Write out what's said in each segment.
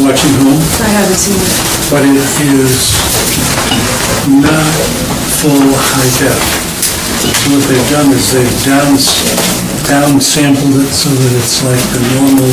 watching home, I haven't seen it. but it is not full high def. So what they've done is they've down sampled it so that it's like the normal.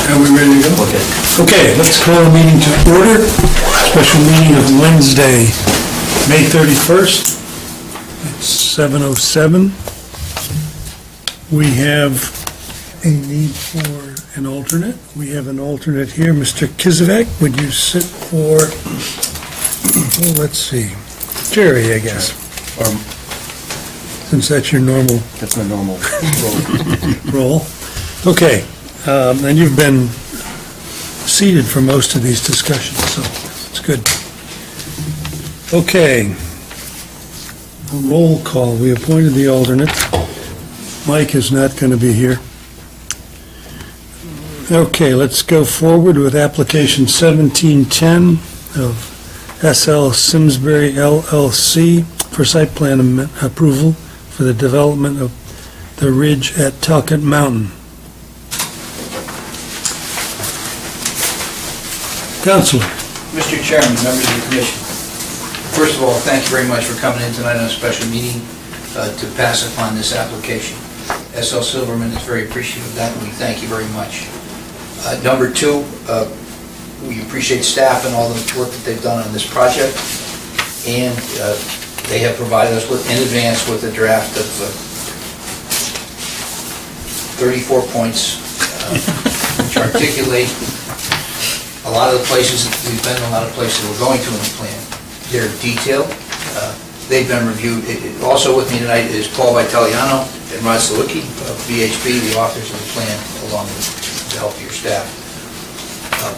Are we ready to go? Okay, let's call the meeting to order. Special meeting of Wednesday, May 31st. It's 7:07. We have a need for an alternate. We have an alternate here. Mr. Kizivek, would you sit for, well, let's see, Jerry, I guess, since that's your normal That's my normal role. Okay, and you've been seated for most of these discussions, so it's good. Okay, roll call. We appointed the alternate. Mike is not going to be here. Okay, let's go forward with application 1710 of SL Simsbury LLC for site plan approval for the development of the ridge at Talcott Mountain. Councilor. Mr. Chairman, members of the commission, first of all, thank you very much for coming in tonight on a special meeting to pass upon this application. SL Silverman is very appreciative of that, and we thank you very much. Number two, we appreciate staff and all the work that they've done on this project, and they have provided us with, in advance, with a draft of 34 points, which articulate a lot of the places that we've been, a lot of places we're going to in the plan. They're detailed. They've been reviewed. Also with me tonight is Paul Vitaliano and Rod Sawicki of VHB, the authors of the plan, along with the help of your staff.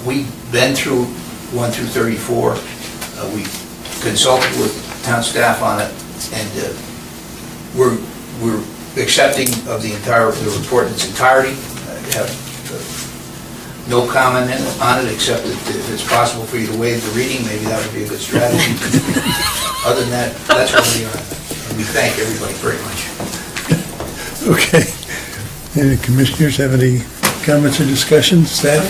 We've been through 1 through 34. We consulted with town staff on it, and we're accepting of the report in its entirety. Have no comment on it, except that if it's possible for you to waive the reading, maybe that would be a good strategy. Other than that, that's where we are. And we thank everybody very much. Okay. Any commissioners have any comments or discussions? Staff?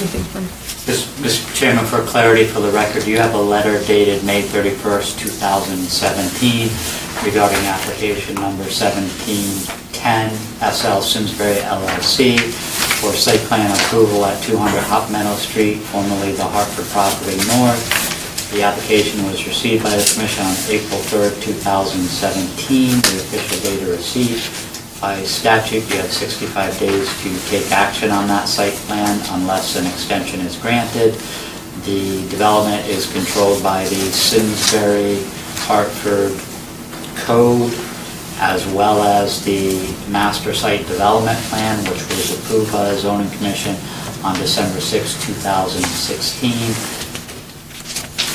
Mr. Chairman, for clarity for the record, you have a letter dated May 31st, 2017 regarding application number 1710 SL Simsbury LLC for site plan approval at 200 Hop Meadow Street, formerly the Hartford Property North. The application was received by the Commission on April 3rd, 2017, the official date of receipt. By statute, you have 65 days to take action on that site plan unless an extension is granted. The development is controlled by the Simsbury Hartford Code, as well as the Master Site Development Plan, which was approved by the Zoning Commission on December 6, 2016.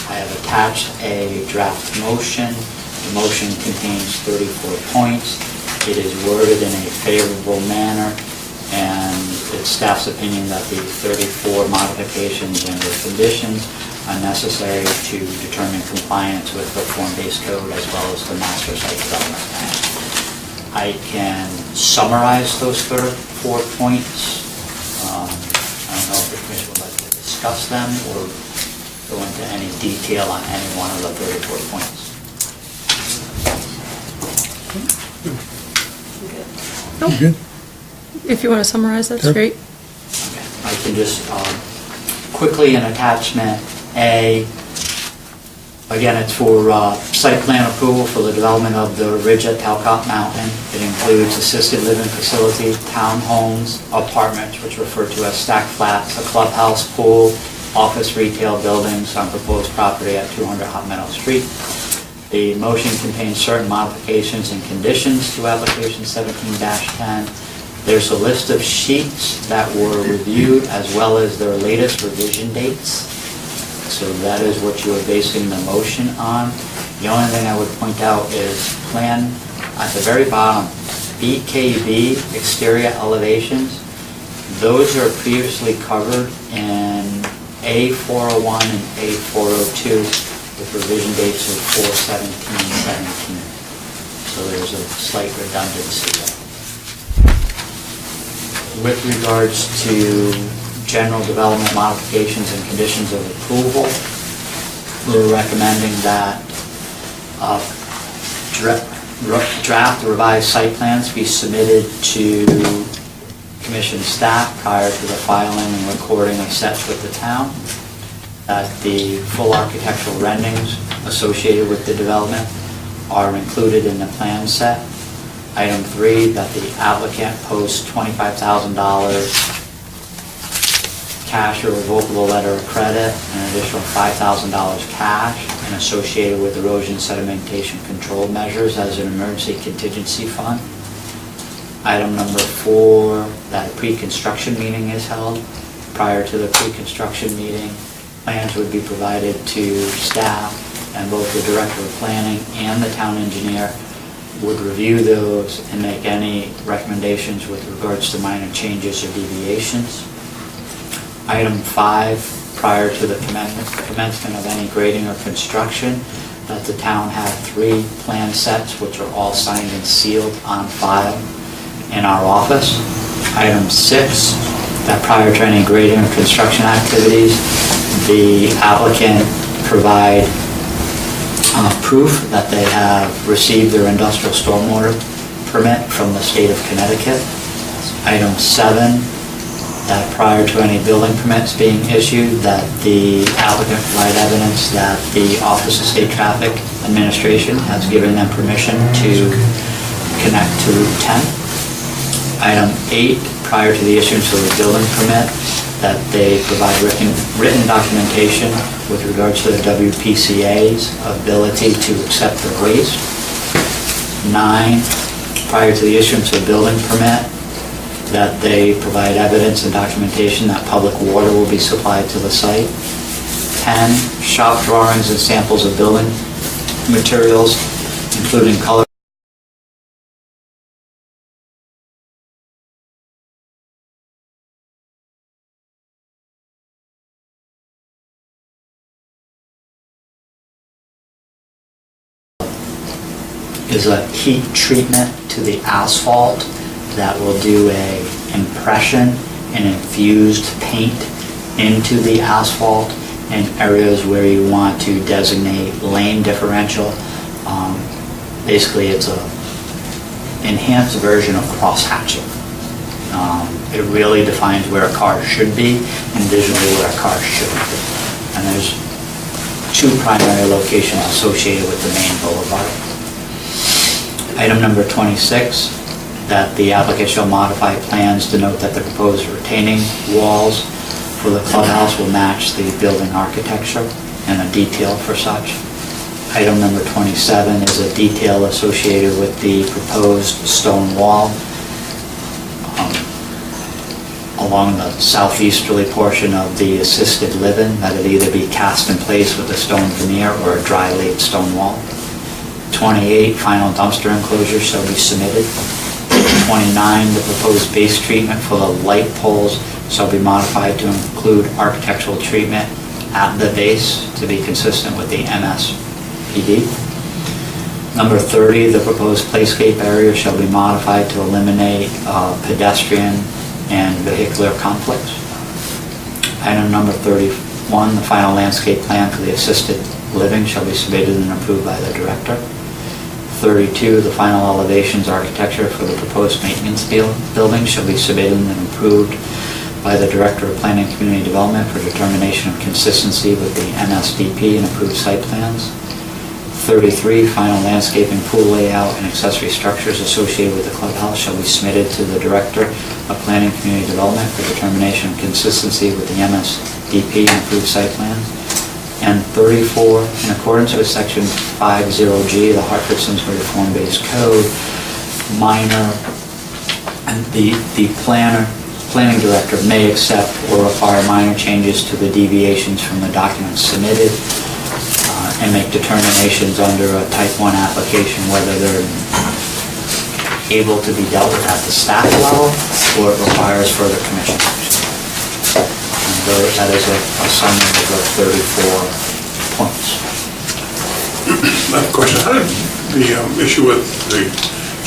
I have attached a draft motion. The motion contains 34 points. It is worded in a favorable manner, and it's staff's opinion that the 34 modifications and the conditions are necessary to determine compliance with the form-based code as well as the Master Site Development Plan. I can summarize those 34 points. I don't know if the Commission would like to discuss them or go into any detail on any one of the 34 points. Nope. Good. If you want to summarize, that's Sure. great. Okay. I can just quickly in attachment A, again, it's for site plan approval for the development of the ridge at Talcott Mountain. It includes assisted living facility, townhomes, apartments, which are referred to as stacked flats, a clubhouse, pool, office, retail buildings on proposed property at 200 Hot Meadow Street. The motion contains certain modifications and conditions to application 17-10. There's a list of sheets that were reviewed as well as their latest revision dates. So that is what you are basing the motion on. The only thing I would point out is plan at the very bottom, BKB, exterior elevations. Those are previously covered in A401 and A402 with revision dates of 4/17/17. So there's a slight redundancy there. With regards to general development modifications and conditions of approval. We're recommending that draft revised site plans be submitted to Commission staff prior to the filing and recording of sets with the town. That the full architectural renderings associated with the development are included in the plan set. Item 3, that the applicant post $25,000 cash or revocable letter of credit, an additional $5,000 cash, and associated with erosion sedimentation control measures as an emergency contingency fund. Item number 4, that a pre-construction meeting is held. Prior to the pre-construction meeting, plans would be provided to staff, and both the Director of Planning and the Town Engineer would review those and make any recommendations with regards to minor changes or deviations. Item 5, prior to the commencement of any grading or construction, that the town have 3 plan sets which are all signed and sealed on file in our office. Item 6, that prior to any grading or construction activities, the applicant provide proof that they have received their industrial stormwater permit from the state of Connecticut. Item 7, that prior to any building permits being issued, that the applicant provide evidence that the Office of State Traffic Administration has given them permission to connect to Route 10. Item 8, prior to the issuance of a building permit, that they provide written documentation with regards to the WPCA's ability to accept the waste. 9, prior to the issuance of a building permit, that they provide evidence and documentation that public water will be supplied to the site. 10, shop drawings and samples of building materials, including color is a heat treatment to the asphalt that will do a impression and infused paint into the asphalt in areas where you want to designate lane differential. Basically, it's a enhanced version of cross-hatching. It really defines where a car should be and visually where a car shouldn't be. And there's 2 primary locations associated with the main boulevard. Item number 26, that the applicant shall modify plans to note that the proposed retaining walls for the clubhouse will match the building architecture and a detail for such. Item number 27 is a detail associated with the proposed stone wall along the southeasterly portion of the assisted living, that it either be cast in place with a stone veneer or a dry laid stone wall. 28, final dumpster enclosure shall be submitted. 29, the proposed base treatment for the light poles shall be modified to include architectural treatment at the base to be consistent with the MSPD. Number 30, the proposed playscape area shall be modified to eliminate pedestrian and vehicular conflicts. Item number 31, the final landscape plan for the assisted living shall be submitted and approved by the director. 32, the final elevations architecture for the proposed maintenance building shall be submitted and approved by the Director of Planning and Community Development for determination of consistency with the NSDP and approved site plans. 33, final landscaping, pool layout, and accessory structures associated with the clubhouse shall be submitted to the Director of Planning and Community Development for determination of consistency with the MSDP and approved site plans. And 34, in accordance with Section 50G of the Hartford-Simsbury Form-Based Code, minor, and the planning director may accept or require minor changes to the deviations from the documents submitted and make determinations under a Type 1 application whether they're able to be dealt with at the staff level or it requires further commission action. That is a summary of the 34 points. I have a question. How did the issue with the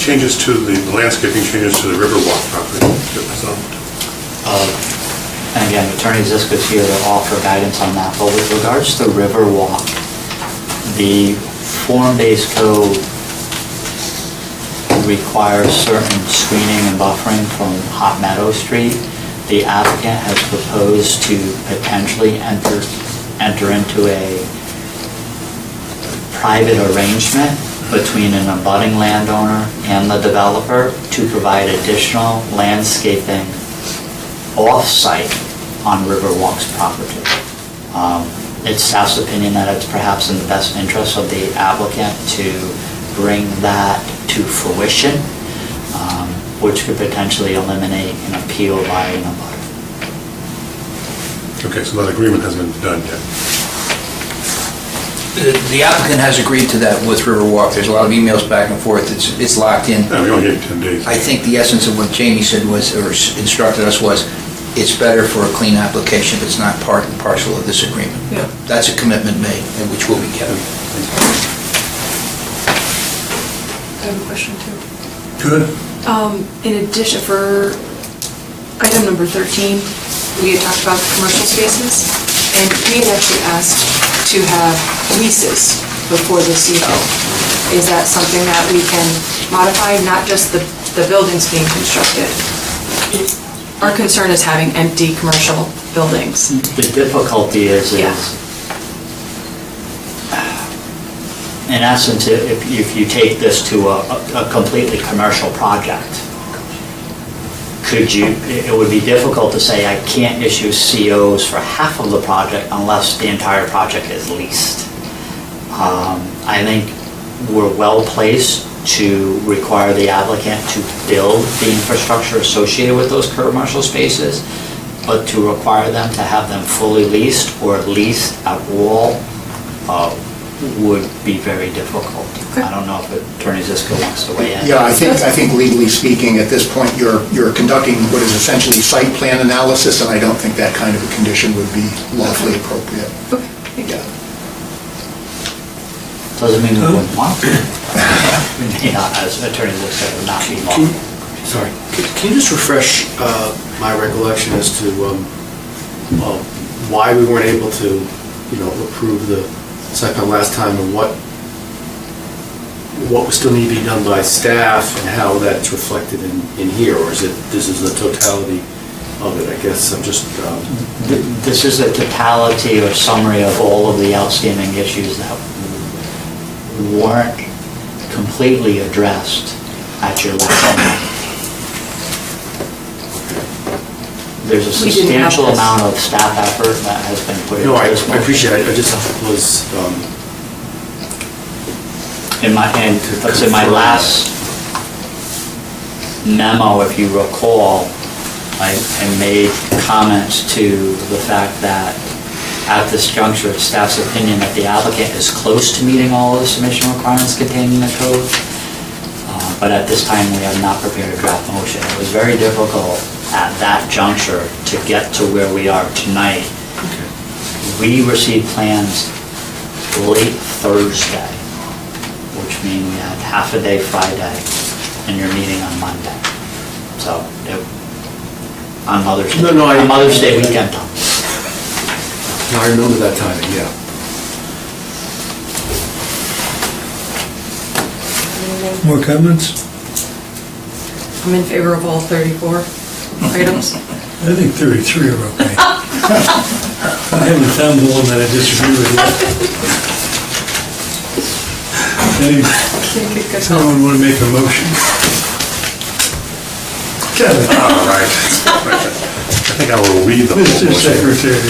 changes to the landscaping changes to the Riverwalk property get resolved? And again, Attorney Ziska's here to offer guidance on that, but with regards to Riverwalk, the form-based code requires certain screening and buffering from Hot Meadow Street. The applicant has proposed to potentially enter into a private arrangement between an abutting landowner and the developer to provide additional landscaping off-site on Riverwalk's property. It's staff's opinion that it's perhaps in the best interest of the applicant to bring that to fruition, which could potentially eliminate an appeal by an abutter. Okay, so that agreement hasn't been done yet. The applicant has agreed to that with Riverwalk. There's a lot of emails back and forth. It's locked in. No, we only gave you 10 days. I think the essence of what Jamie said was, or instructed us was, it's better for a clean application if it's not part and parcel of this agreement. Yeah. That's a commitment made, and which will be kept. I have a question too. Good. In addition, for item number 13, we had talked about the commercial spaces, and we had actually asked to have leases before the CO. Is that something that we can modify, not just the buildings being constructed? Our concern is having empty commercial buildings. The difficulty is Yeah. in essence, if you take this to a completely commercial project, it would be difficult to say I can't issue COs for half of the project unless the entire project is leased. I think we're well placed to require the applicant to build the infrastructure associated with those commercial spaces, but to require them to have them fully leased or leased at all would be very difficult. I don't know if Attorney Ziska wants to weigh in. Yeah, I think legally speaking, at this point, you're conducting what is essentially site plan analysis, and I don't think that kind of a condition would be lawfully appropriate. Okay, thank you. Yeah. Doesn't mean we wouldn't want to. We may not, as Attorney Ziska, would not be lawful. Sorry, can you just refresh my recollection as to why we weren't able to, approve the site plan last time, and what would still need to be done by staff, and how that's reflected in here, or is it, this is the totality of it? I guess I'm just... This is a totality or summary of all of the outstanding issues that weren't completely addressed at your last meeting. There's a We didn't have substantial this. amount of staff effort that has been put into No, I this. appreciate it, I just was... In my last memo, if you recall, I made comments to the fact that at this juncture, it's staff's opinion that the applicant is close to meeting all of the submission requirements contained in the code, but at this time, we have not prepared a draft motion. It was very difficult at that juncture to get to where we are tonight. We received plans late Thursday, which means we had half a day Friday, and you're meeting on Monday. So, on Mother's Day. On Mother's Day weekend. No, I remember that timing, yeah. More comments? I'm in favor of all 34 items. I think 33 are okay. I haven't found the one that I disagree with yet. Someone want to make a motion? Kevin. All right. I think I will read the whole Mr. motion. Secretary.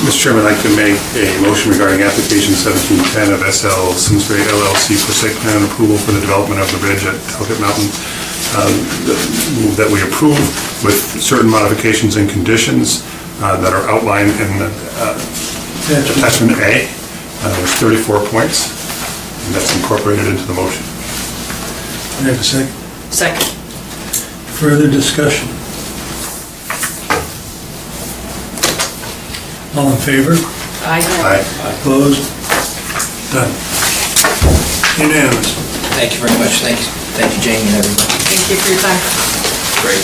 Mr. Chairman, I'd like to make a motion regarding application 1710 of SL Simsbury LLC for site plan approval for the development of the bridge at Talcott Mountain. Move that we approve with certain modifications and conditions that are outlined in attachment A. There's 34 points, and that's incorporated into the motion. I have a second. Second. Further discussion? All in favor? Aye. Opposed? Done. Unanimous. Thank you very much. Thank you, Jamie and everybody. Thank you for your time. Great.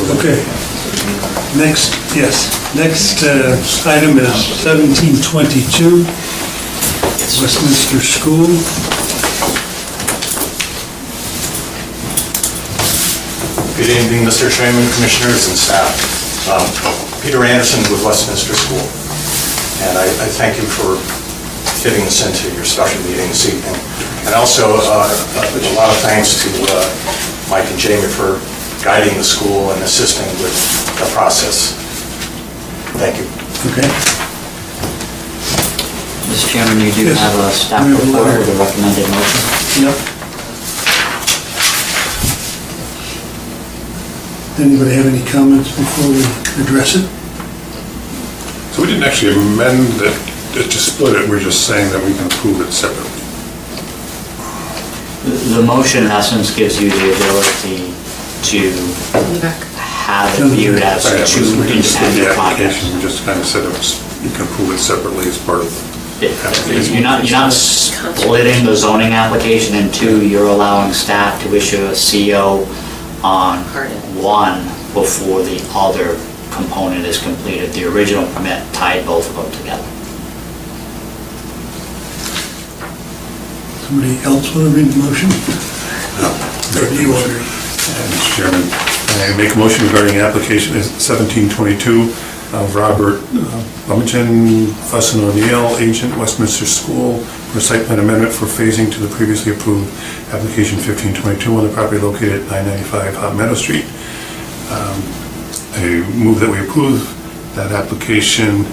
Okay. Next item is 1722, Westminster School. Good evening, Mr. Chairman, Commissioners, and staff. Peter Anderson with Westminster School, and I thank you for fitting this into your special meeting this evening. And also, a lot of thanks to Mike and Jamie for guiding the school and assisting with the process. Thank you. Okay. Mr. Chairman, you do Yes. have a staff We have a report letter. with a recommended motion. Yep. Anybody have any comments before we address it? So we didn't actually amend it to split it, we're just saying that we can approve it separately. The motion in essence gives you the ability to have it viewed as two independent projects. We just kind of said it was, you can approve it separately as part of the application. You're not splitting the zoning application in two, you're allowing staff to issue a CO on one before the other component is completed. The original permit tied both of them together. Somebody else want to read the motion? Or do you want to read? Mr. Chairman, I make a motion regarding application 1722 of Robert Bumingen, Fussin O'Neill, agent, Westminster School, for a site plan amendment for phasing to the previously approved application 1522 on the property located at 995 Hot Meadow Street. I move that we approve that application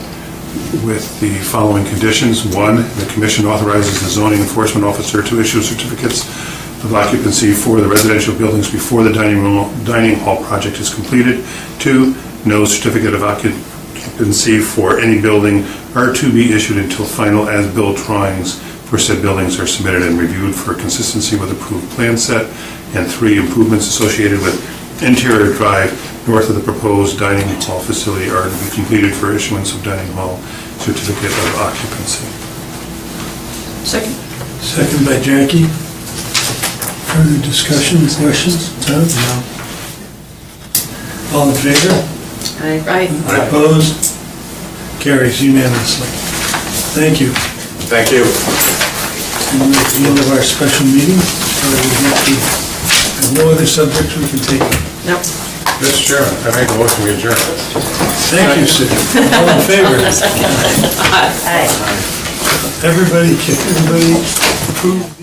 with the following conditions. One, the commission authorizes the zoning enforcement officer to issue certificates of occupancy for the residential buildings before the dining hall project is completed. Two, no certificate of occupancy for any building are to be issued until final as-built drawings for said buildings are submitted and reviewed for consistency with approved plan set. And three, improvements associated with interior drive north of the proposed dining hall facility are to be completed for issuance of dining hall certificate of occupancy. Second. Second by Jackie. Further discussion, questions? No? All in favor? Aye. Opposed? Carries unanimously. Thank you. Thank you. And that's the end of our special meeting. There's no other subjects we can take. Nope. Mr. Chairman, I make a motion we adjourn. Thank you, Sue. All in favor? Aye. Everybody approve?